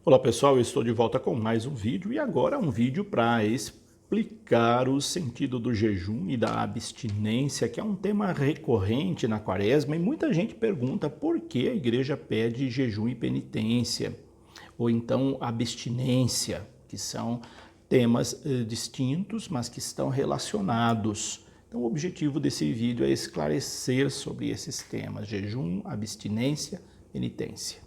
Olá pessoal, eu estou de volta com mais um vídeo e agora um vídeo para explicar o sentido do jejum e da abstinência, que é um tema recorrente na quaresma e muita gente pergunta por que a igreja pede jejum e penitência, ou então abstinência, que são temas distintos, mas que estão relacionados. Então o objetivo desse vídeo é esclarecer sobre esses temas, jejum, abstinência, penitência.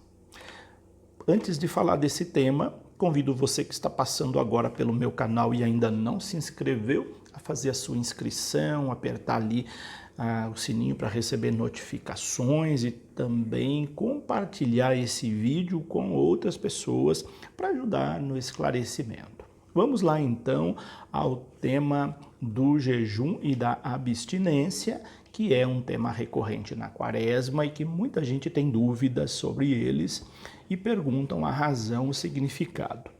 Antes de falar desse tema, convido você que está passando agora pelo meu canal e ainda não se inscreveu a fazer a sua inscrição, apertar ali o sininho para receber notificações e também compartilhar esse vídeo com outras pessoas para ajudar no esclarecimento. Vamos lá então ao tema do jejum e da abstinência, que é um tema recorrente na quaresma e que muita gente tem dúvidas sobre eles e perguntam a razão, o significado.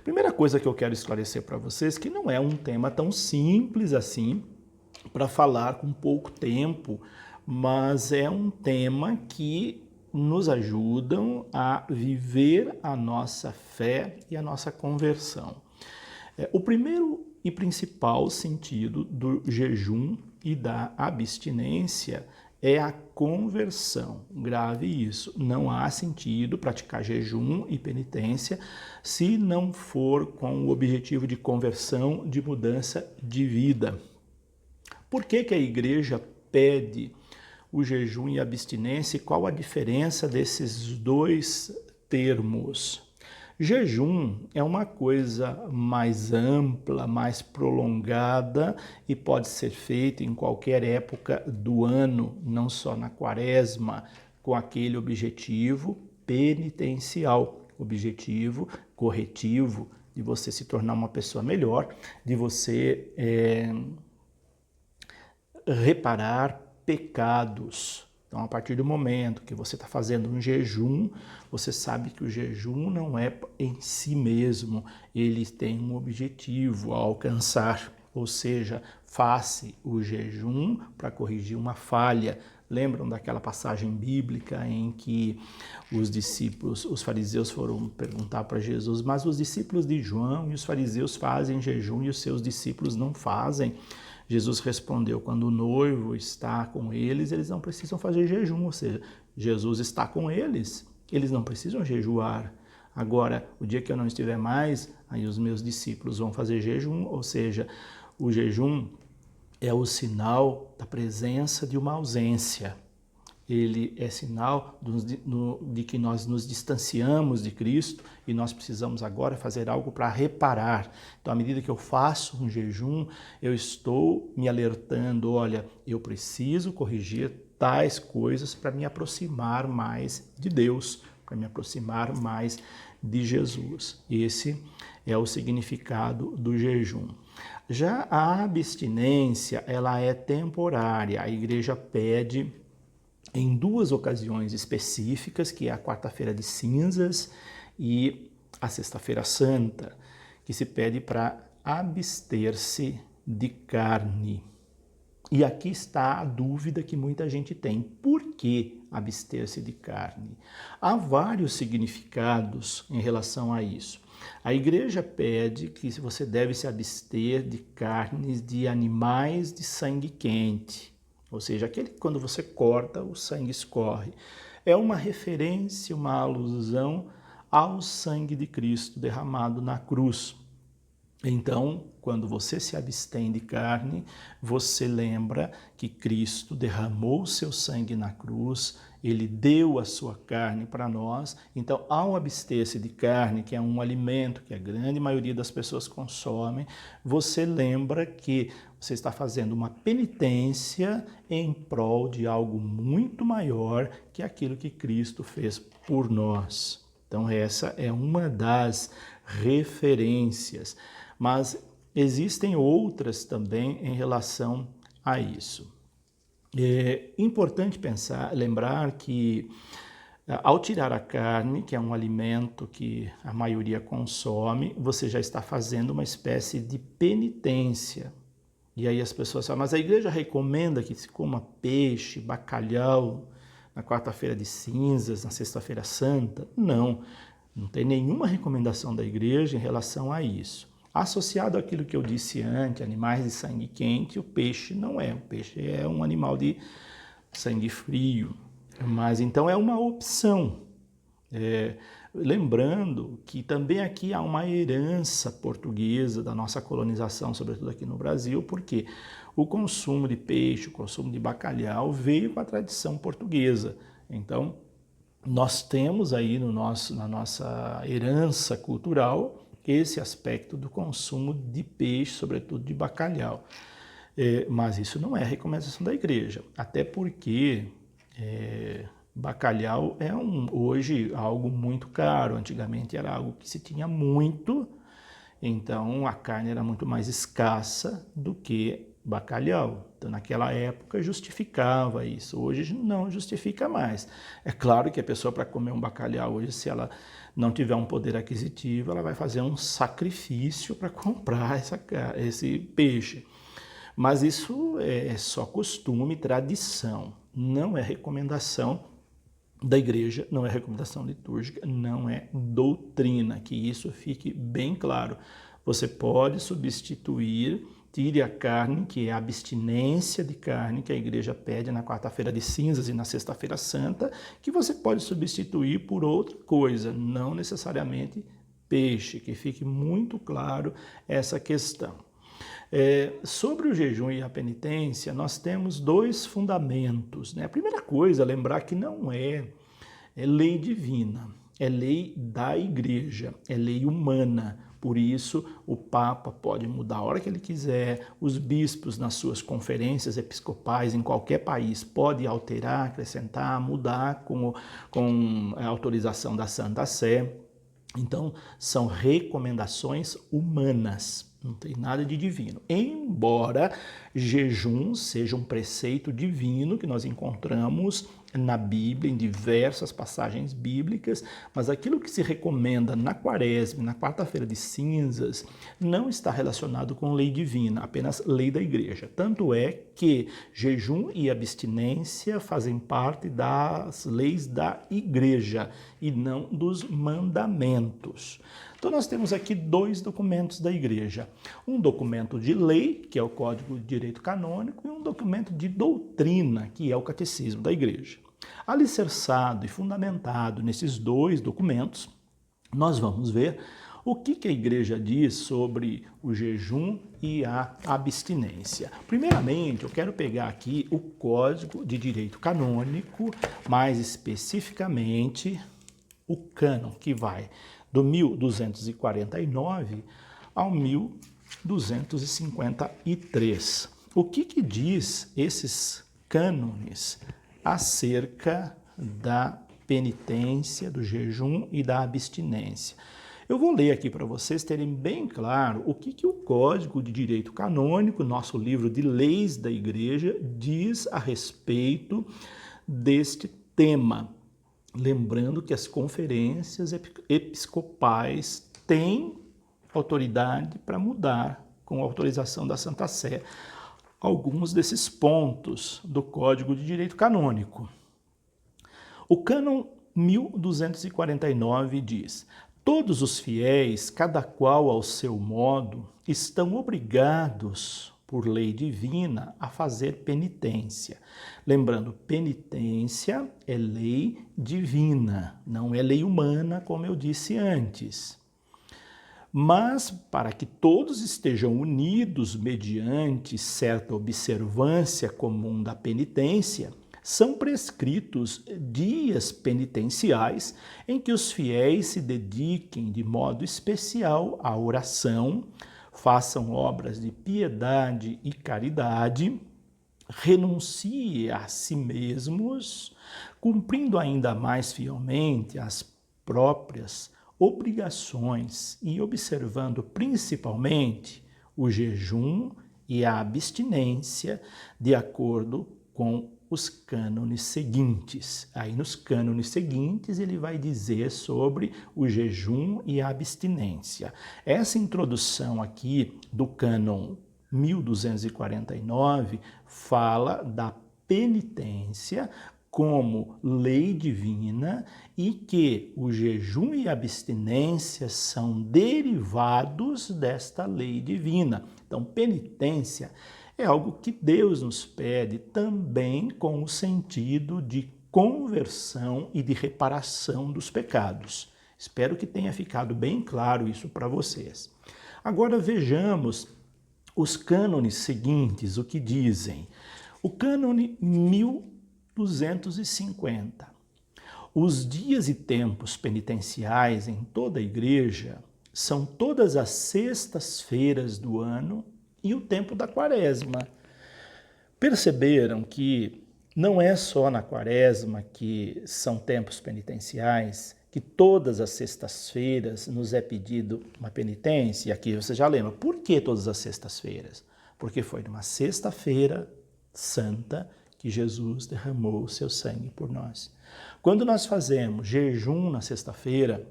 Primeira coisa que eu quero esclarecer para vocês é que não é um tema tão simples assim para falar com pouco tempo, mas é um tema que nos ajudam a viver a nossa fé e a nossa conversão. O primeiro e principal sentido do jejum e da abstinência é a conversão. Grave isso. Não há sentido praticar jejum e penitência se não for com o objetivo de conversão, de mudança de vida. Por que a igreja pede o jejum e a abstinência e qual a diferença desses dois termos? Jejum é uma coisa mais ampla, mais prolongada e pode ser feito em qualquer época do ano, não só na quaresma, com aquele objetivo penitencial, objetivo corretivo de você se tornar uma pessoa melhor, de você reparar pecados. Então, a partir do momento que você está fazendo um jejum, você sabe que o jejum não é em si mesmo, ele tem um objetivo a alcançar, ou seja, faça o jejum para corrigir uma falha. Lembram daquela passagem bíblica em que os discípulos, os fariseus foram perguntar para Jesus, mas os discípulos de João e os fariseus fazem jejum e os seus discípulos não fazem? Jesus respondeu, quando o noivo está com eles, eles não precisam fazer jejum, ou seja, Jesus está com eles, eles não precisam jejuar. Agora, o dia que eu não estiver mais, aí os meus discípulos vão fazer jejum, ou seja, o jejum é o sinal da presença de uma ausência. Ele é sinal de que nós nos distanciamos de Cristo e nós precisamos agora fazer algo para reparar. Então, à medida que eu faço um jejum, eu estou me alertando, olha, eu preciso corrigir tais coisas para me aproximar mais de Deus, para me aproximar mais de Jesus. Esse é o significado do jejum. Já a abstinência, ela é temporária. A igreja pede em duas ocasiões específicas, que é a quarta-feira de cinzas e a sexta-feira santa, que se pede para abster-se de carne. E aqui está a dúvida que muita gente tem. Por que abster-se de carne? Há vários significados em relação a isso. A igreja pede que você deve se abster de carnes de animais de sangue quente. Ou seja, aquele que quando você corta, o sangue escorre. É uma referência, uma alusão ao sangue de Cristo derramado na cruz. Então, quando você se abstém de carne, você lembra que Cristo derramou o seu sangue na cruz, ele deu a sua carne para nós. Então, ao abster-se de carne, que é um alimento que a grande maioria das pessoas consomem, você lembra que você está fazendo uma penitência em prol de algo muito maior que aquilo que Cristo fez por nós. Então, essa é uma das referências. Mas existem outras também em relação a isso. É importante lembrar que ao tirar a carne, que é um alimento que a maioria consome, você já está fazendo uma espécie de penitência. E aí as pessoas falam, mas a igreja recomenda que se coma peixe, bacalhau na quarta-feira de cinzas, na sexta-feira santa? Não. Não tem nenhuma recomendação da igreja em relação a isso. Associado àquilo que eu disse antes, animais de sangue quente, o peixe não é. O peixe é um animal de sangue frio. Mas então é uma opção. Lembrando que também aqui há uma herança portuguesa da nossa colonização, sobretudo aqui no Brasil, porque o consumo de peixe, o consumo de bacalhau veio com a tradição portuguesa. Então, nós temos aí na nossa herança cultural esse aspecto do consumo de peixe, sobretudo de bacalhau. Mas isso não é recomendação da igreja, até porque bacalhau é hoje algo muito caro. Antigamente era algo que se tinha muito, então a carne era muito mais escassa do que bacalhau. Então naquela época justificava isso, hoje não justifica mais. É claro que a pessoa, para comer um bacalhau hoje, se ela não tiver um poder aquisitivo, ela vai fazer um sacrifício para comprar esse peixe. Mas isso é só costume, tradição, não é recomendação da igreja, não é recomendação litúrgica, não é doutrina, que isso fique bem claro. Você pode substituir, tire a carne, que é a abstinência de carne, que a igreja pede na quarta-feira de cinzas e na sexta-feira santa, que você pode substituir por outra coisa, não necessariamente peixe, que fique muito claro essa questão. Sobre o jejum e a penitência, nós temos dois fundamentos, né? A primeira coisa, lembrar que não é lei divina, é lei da igreja, é lei humana. Por isso, o Papa pode mudar a hora que ele quiser, os bispos nas suas conferências episcopais em qualquer país podem alterar, acrescentar, mudar com a autorização da Santa Sé. Então, são recomendações humanas, não tem nada de divino. Embora jejum seja um preceito divino que nós encontramos na Bíblia, em diversas passagens bíblicas, mas aquilo que se recomenda na quaresma, na quarta-feira de cinzas, não está relacionado com lei divina, apenas lei da igreja. Tanto é que jejum e abstinência fazem parte das leis da igreja e não dos mandamentos. Então nós temos aqui dois documentos da igreja. Um documento de lei, que é o Código de Direito Canônico, e um documento de doutrina, que é o Catecismo da igreja. Alicerçado e fundamentado nesses dois documentos, nós vamos ver o que a igreja diz sobre o jejum e a abstinência. Primeiramente, eu quero pegar aqui o Código de Direito Canônico, mais especificamente o cânon, que vai do 1249 ao 1253. O que diz esses cânones acerca da penitência, do jejum e da abstinência? Eu vou ler aqui para vocês terem bem claro o que o Código de Direito Canônico, nosso livro de leis da igreja, diz a respeito deste tema. Lembrando que as conferências episcopais têm autoridade para mudar, com a autorização da Santa Sé, alguns desses pontos do Código de Direito Canônico. O cânon 1249 diz: todos os fiéis, cada qual ao seu modo, estão obrigados por lei divina, a fazer penitência. Lembrando, penitência é lei divina, não é lei humana, como eu disse antes. Mas, para que todos estejam unidos mediante certa observância comum da penitência, são prescritos dias penitenciais em que os fiéis se dediquem de modo especial à oração, façam obras de piedade e caridade, renunciem a si mesmos, cumprindo ainda mais fielmente as próprias obrigações e observando principalmente o jejum e a abstinência de acordo com os cânones seguintes. Aí nos cânones seguintes ele vai dizer sobre o jejum e a abstinência. Essa introdução aqui do cânon 1249 fala da penitência, como lei divina e que o jejum e a abstinência são derivados desta lei divina. Então, penitência é algo que Deus nos pede também com o sentido de conversão e de reparação dos pecados. Espero que tenha ficado bem claro isso para vocês. Agora vejamos os cânones seguintes, o que dizem. O cânone 1250. Os dias e tempos penitenciais em toda a igreja são todas as sextas-feiras do ano e o tempo da quaresma. Perceberam que não é só na quaresma que são tempos penitenciais, que todas as sextas-feiras nos é pedido uma penitência? E aqui você já lembra, por que todas as sextas-feiras? Porque foi numa sexta-feira santa que Jesus derramou o seu sangue por nós. Quando nós fazemos jejum na sexta-feira,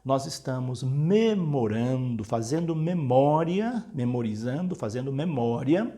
nós estamos memorando, fazendo memória, memorizando, fazendo memória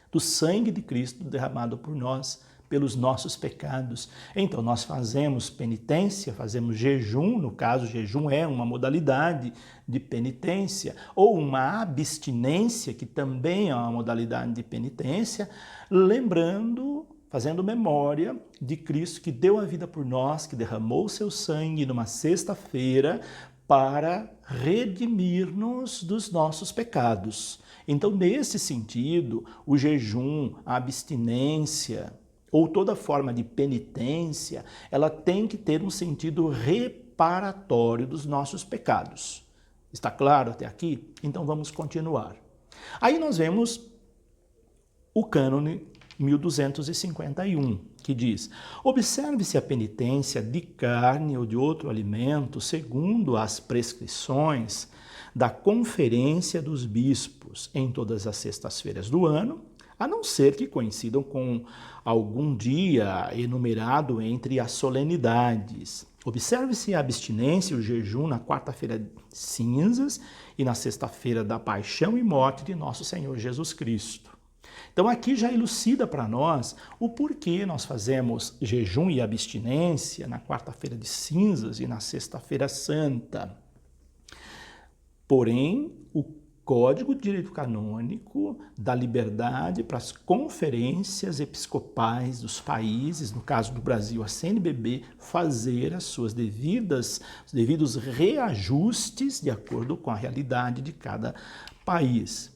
do sangue de Cristo derramado por nós, pelos nossos pecados. Então, nós fazemos penitência, fazemos jejum, no caso, jejum é uma modalidade de penitência, ou uma abstinência, que também é uma modalidade de penitência, lembrando, fazendo memória de Cristo que deu a vida por nós, que derramou o seu sangue numa sexta-feira para redimir-nos dos nossos pecados. Então, nesse sentido, o jejum, a abstinência, ou toda forma de penitência, ela tem que ter um sentido reparatório dos nossos pecados. Está claro até aqui? Então vamos continuar. Aí nós vemos o cânone 1251, que diz: observe-se a penitência de carne ou de outro alimento segundo as prescrições da Conferência dos Bispos em todas as sextas-feiras do ano, a não ser que coincidam com algum dia enumerado entre as solenidades. Observe-se a abstinência e o jejum na quarta-feira de cinzas e na sexta-feira da paixão e morte de nosso Senhor Jesus Cristo. Então aqui já elucida para nós o porquê nós fazemos jejum e abstinência na quarta-feira de cinzas e na sexta-feira santa. Porém, o Código de Direito Canônico dá liberdade para as conferências episcopais dos países, no caso do Brasil, a CNBB, fazer os devidos reajustes de acordo com a realidade de cada país.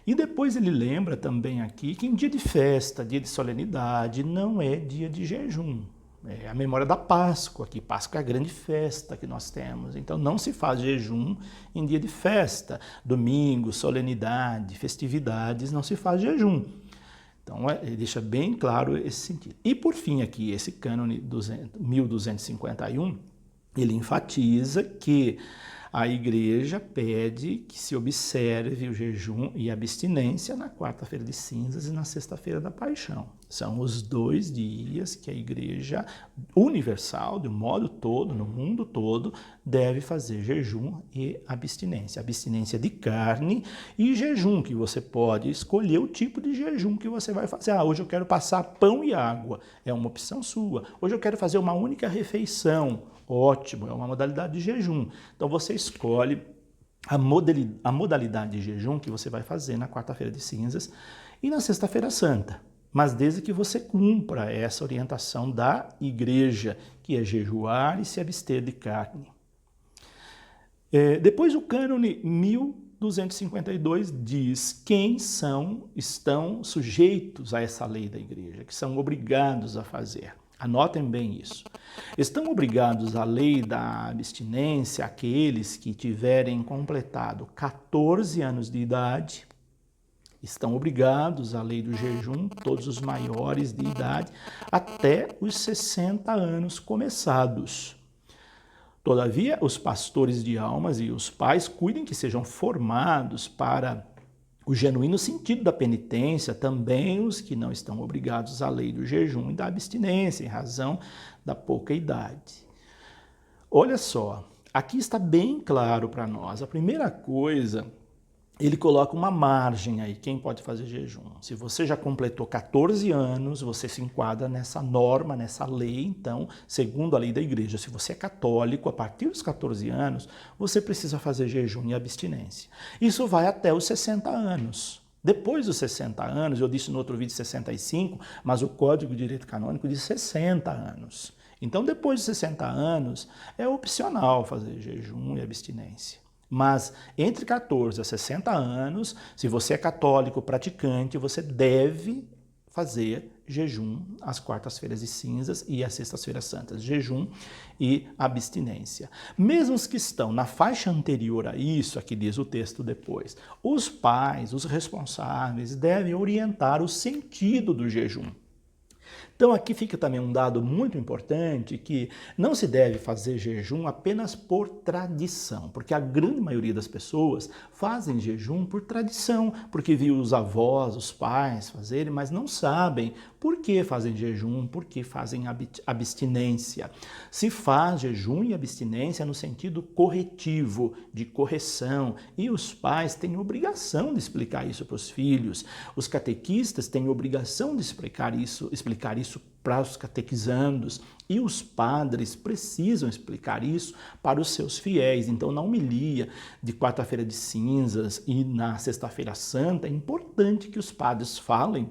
E depois ele lembra também aqui que em dia de festa, dia de solenidade, não é dia de jejum. É a memória da Páscoa, que Páscoa é a grande festa que nós temos. Então não se faz jejum em dia de festa, domingo, solenidade, festividades, não se faz jejum. Então ele deixa bem claro esse sentido. E por fim aqui, esse cânone 1251, ele enfatiza que a igreja pede que se observe o jejum e a abstinência na quarta-feira de cinzas e na sexta-feira da paixão. São os 2 dias que a igreja universal, de um modo todo, no mundo todo, deve fazer jejum e abstinência. Abstinência de carne e jejum, que você pode escolher o tipo de jejum que você vai fazer. Hoje eu quero passar pão e água, é uma opção sua. Hoje eu quero fazer uma única refeição. Ótimo, é uma modalidade de jejum. Então você escolhe a modalidade de jejum que você vai fazer na quarta-feira de cinzas e na sexta-feira santa. Mas desde que você cumpra essa orientação da igreja, que é jejuar e se abster de carne. Depois o cânone 1252 diz quem estão sujeitos a essa lei da igreja, que são obrigados a fazer. Anotem bem isso. Estão obrigados à lei da abstinência aqueles que tiverem completado 14 anos de idade. Estão obrigados à lei do jejum, todos os maiores de idade, até os 60 anos começados. Todavia, os pastores de almas e os pais cuidem que sejam formados para o genuíno sentido da penitência, também os que não estão obrigados à lei do jejum e da abstinência, em razão da pouca idade. Olha só, aqui está bem claro para nós. A primeira coisa ele coloca uma margem aí, quem pode fazer jejum. Se você já completou 14 anos, você se enquadra nessa norma, nessa lei, então, segundo a lei da igreja. Se você é católico, a partir dos 14 anos, você precisa fazer jejum e abstinência. Isso vai até os 60 anos. Depois dos 60 anos, eu disse no outro vídeo 65, mas o Código de Direito Canônico diz 60 anos. Então, depois de 60 anos, é opcional fazer jejum e abstinência. Mas entre 14 a 60 anos, se você é católico praticante, você deve fazer jejum às quartas-feiras de cinzas e às sextas-feiras santas. Jejum e abstinência. Mesmo os que estão na faixa anterior a isso, aqui diz o texto depois, os pais, os responsáveis, devem orientar o sentido do jejum. Então aqui fica também um dado muito importante que não se deve fazer jejum apenas por tradição, porque a grande maioria das pessoas fazem jejum por tradição, porque viu os avós, os pais fazerem, mas não sabem por que fazem jejum, por que fazem abstinência. Se faz jejum e abstinência no sentido corretivo, de correção, e os pais têm obrigação de explicar isso para os filhos, os catequistas têm obrigação de explicar isso para os catequizandos, e os padres precisam explicar isso para os seus fiéis. Então, na homilia de quarta-feira de cinzas e na sexta-feira santa, é importante que os padres falem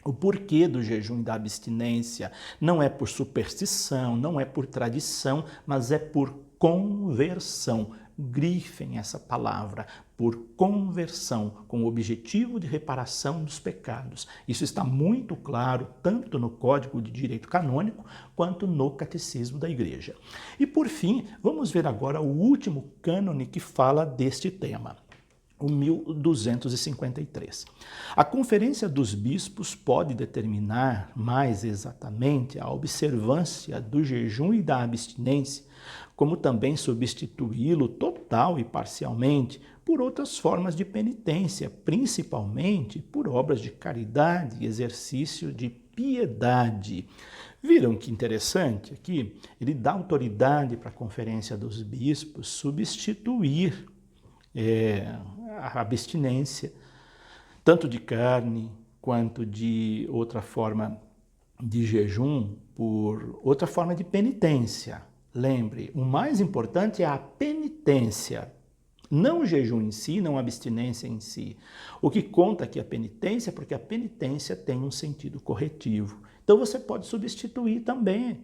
o porquê do jejum e da abstinência. Não é por superstição, não é por tradição, mas é por conversão. Grifem essa palavra, por conversão, com o objetivo de reparação dos pecados. Isso está muito claro tanto no Código de Direito Canônico quanto no Catecismo da Igreja. E por fim, vamos ver agora o último cânone que fala deste tema. O 1253. A Conferência dos Bispos pode determinar mais exatamente a observância do jejum e da abstinência, como também substituí-lo total e parcialmente por outras formas de penitência, principalmente por obras de caridade e exercício de piedade. Viram que interessante aqui? Ele dá autoridade para a Conferência dos Bispos substituir a abstinência, tanto de carne quanto de outra forma de jejum, por outra forma de penitência. Lembre, o mais importante é a penitência, não o jejum em si, não a abstinência em si. O que conta aqui é a penitência, porque a penitência tem um sentido corretivo. Então você pode substituir também.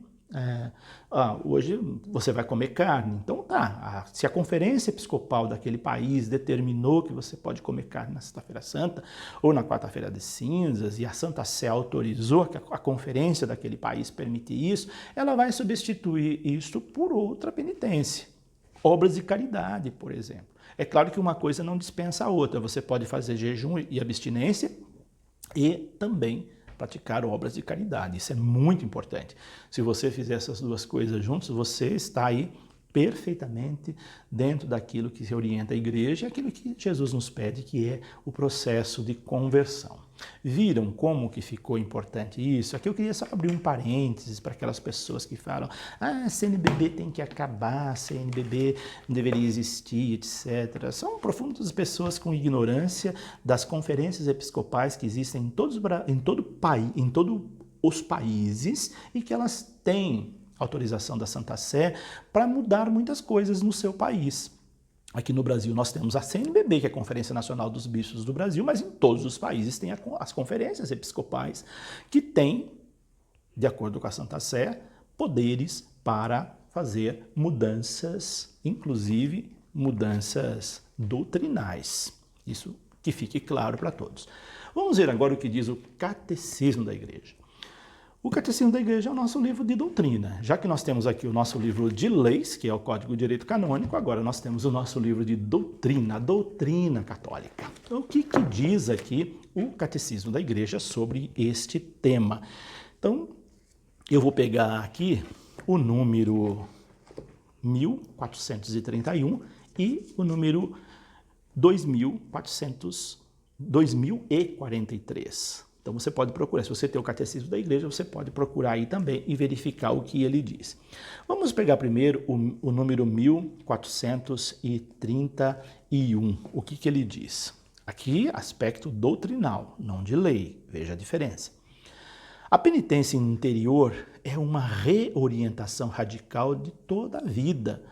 Hoje você vai comer carne, então tá, se a Conferência Episcopal daquele país determinou que você pode comer carne na sexta-feira santa ou na quarta-feira de cinzas e a Santa Sé autorizou que a conferência daquele país permite isso, ela vai substituir isso por outra penitência, obras de caridade, por exemplo. É claro que uma coisa não dispensa a outra, você pode fazer jejum e abstinência e também praticar obras de caridade. Isso é muito importante. Se você fizer essas duas coisas juntos, você está aí perfeitamente dentro daquilo que se orienta a igreja e aquilo que Jesus nos pede, que é o processo de conversão. Viram como que ficou importante isso? Aqui eu queria só abrir um parênteses para aquelas pessoas que falam CNBB tem que acabar, CNBB não deveria existir, etc. São profundas pessoas com ignorância das conferências episcopais que existem em todo os países e que elas têm autorização da Santa Sé para mudar muitas coisas no seu país. Aqui no Brasil nós temos a CNBB, que é a Conferência Nacional dos Bispos do Brasil, mas em todos os países tem as conferências episcopais que têm, de acordo com a Santa Sé, poderes para fazer mudanças, inclusive mudanças doutrinais. Isso que fique claro para todos. Vamos ver agora o que diz o Catecismo da Igreja. O Catecismo da Igreja é o nosso livro de doutrina. Já que nós temos aqui o nosso livro de leis, que é o Código de Direito Canônico, agora nós temos o nosso livro de doutrina, a doutrina católica. Então, o que diz aqui o Catecismo da Igreja sobre este tema? Então, eu vou pegar aqui o número 1431 e o número 2043. Então você pode procurar, se você tem o Catecismo da Igreja, você pode procurar aí também e verificar o que ele diz. Vamos pegar primeiro o número 1431. O que ele diz? Aqui, aspecto doutrinal, não de lei. Veja a diferença. A penitência interior é uma reorientação radical de toda a vida,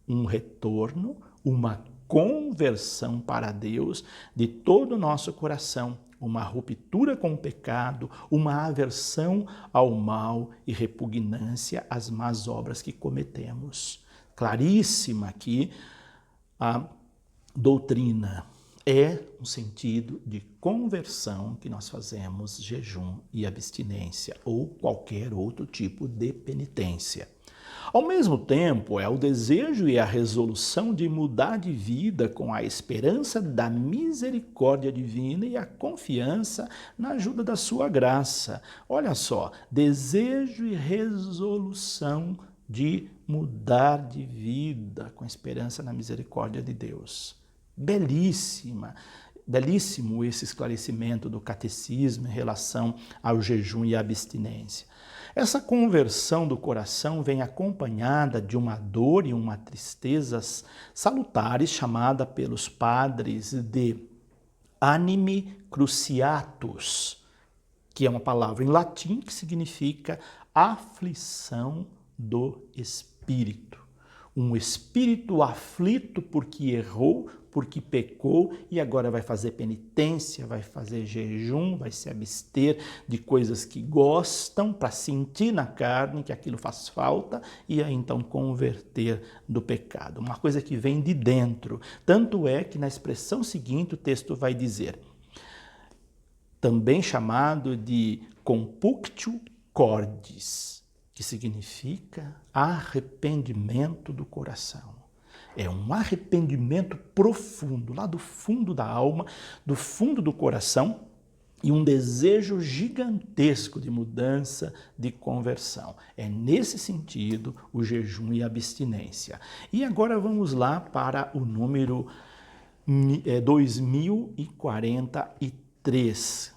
um retorno, uma conversão para Deus de todo o nosso coração, uma ruptura com o pecado, uma aversão ao mal e repugnância às más obras que cometemos. Claríssima aqui a doutrina. É um sentido de conversão que nós fazemos jejum e abstinência ou qualquer outro tipo de penitência. Ao mesmo tempo, é o desejo e a resolução de mudar de vida com a esperança da misericórdia divina e a confiança na ajuda da sua graça. Olha só, desejo e resolução de mudar de vida com esperança na misericórdia de Deus. Belíssimo esse esclarecimento do catecismo em relação ao jejum e à abstinência. Essa conversão do coração vem acompanhada de uma dor e uma tristeza salutares, chamada pelos padres de anime cruciatus, que é uma palavra em latim que significa aflição do espírito. Um espírito aflito porque errou, porque pecou e agora vai fazer penitência, vai fazer jejum, vai se abster de coisas que gostam para sentir na carne que aquilo faz falta e aí então converter do pecado. Uma coisa que vem de dentro. Tanto é que na expressão seguinte o texto vai dizer, também chamado de compunctio cordis, que significa arrependimento do coração. É um arrependimento profundo, lá do fundo da alma, do fundo do coração, e um desejo gigantesco de mudança, de conversão. É nesse sentido o jejum e a abstinência. E agora vamos lá para o número 2043.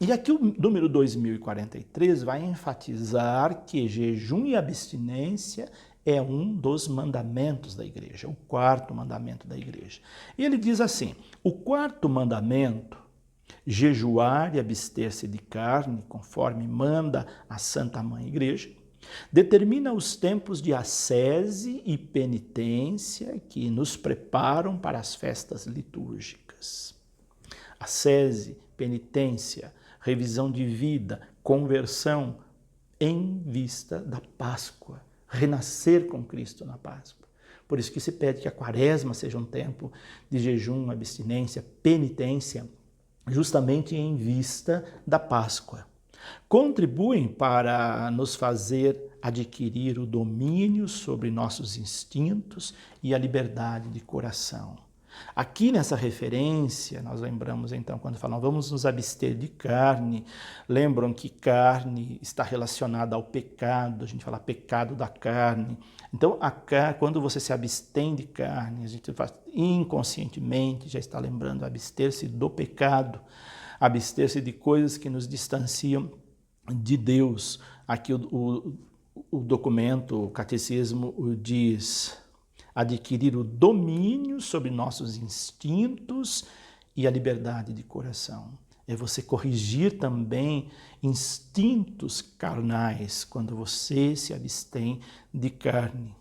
E aqui o número 2043 vai enfatizar que jejum e abstinência é um dos mandamentos da igreja, o quarto mandamento da igreja. E ele diz assim, o quarto mandamento, jejuar e abster-se de carne, conforme manda a Santa Mãe Igreja, determina os tempos de ascese e penitência que nos preparam para as festas litúrgicas. Ascese, penitência, revisão de vida, conversão em vista da Páscoa, renascer com Cristo na Páscoa. Por isso que se pede que a quaresma seja um tempo de jejum, abstinência, penitência, justamente em vista da Páscoa. Contribuem para nos fazer adquirir o domínio sobre nossos instintos e a liberdade de coração. Aqui nessa referência, nós lembramos então, quando falamos vamos nos abster de carne, lembram que carne está relacionada ao pecado, a gente fala pecado da carne. Então, quando você se abstém de carne, a gente faz inconscientemente, já está lembrando, abster-se do pecado, abster-se de coisas que nos distanciam de Deus. Aqui o documento, o catecismo diz, adquirir o domínio sobre nossos instintos e a liberdade de coração. É você corrigir também instintos carnais quando você se abstém de carne.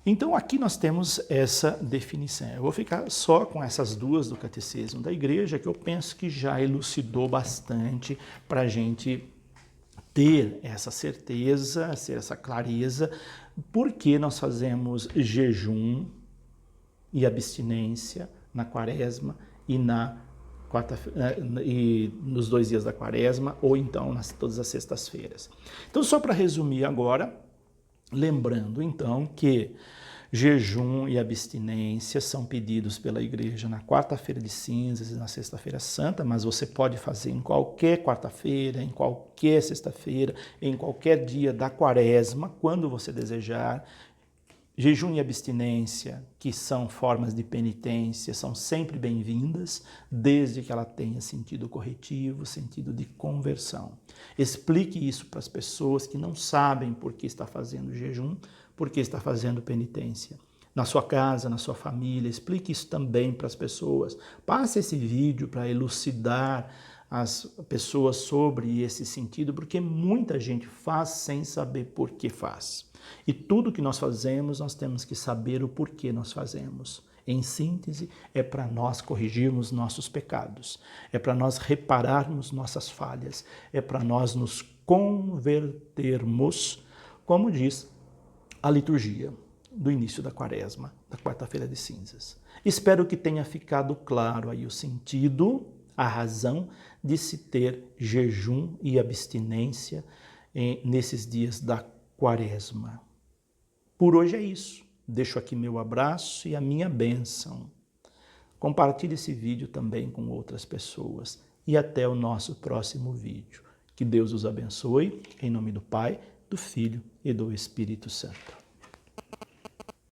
Então aqui nós temos essa definição. Eu vou ficar só com essas duas do Catecismo da Igreja, que eu penso que já elucidou bastante para a gente ter essa certeza, ter essa clareza, porque nós fazemos jejum e abstinência na quaresma e nos 2 dias da quaresma, ou então todas as sextas-feiras. Então, só para resumir agora, lembrando então que jejum e abstinência são pedidos pela igreja na quarta-feira de cinzas e na sexta-feira santa, mas você pode fazer em qualquer quarta-feira, em qualquer sexta-feira, em qualquer dia da quaresma, quando você desejar. Jejum e abstinência, que são formas de penitência, são sempre bem-vindas, desde que ela tenha sentido corretivo, sentido de conversão. Explique isso para as pessoas que não sabem por que está fazendo jejum, por que está fazendo penitência. na sua casa, na sua família. Explique isso também para as pessoas. Passe esse vídeo para elucidar as pessoas sobre esse sentido, porque muita gente faz sem saber por que faz. E tudo que nós fazemos, nós temos que saber o porquê nós fazemos. Em síntese, é para nós corrigirmos nossos pecados, é para nós repararmos nossas falhas, é para nós nos convertermos, como diz a liturgia do início da quaresma, da quarta-feira de cinzas. Espero que tenha ficado claro aí o sentido, a razão de se ter jejum e abstinência nesses dias da quaresma. Por hoje é isso. Deixo aqui meu abraço e a minha bênção. Compartilhe esse vídeo também com outras pessoas e até o nosso próximo vídeo. Que Deus os abençoe, em nome do Pai, do Filho e do Espírito Santo.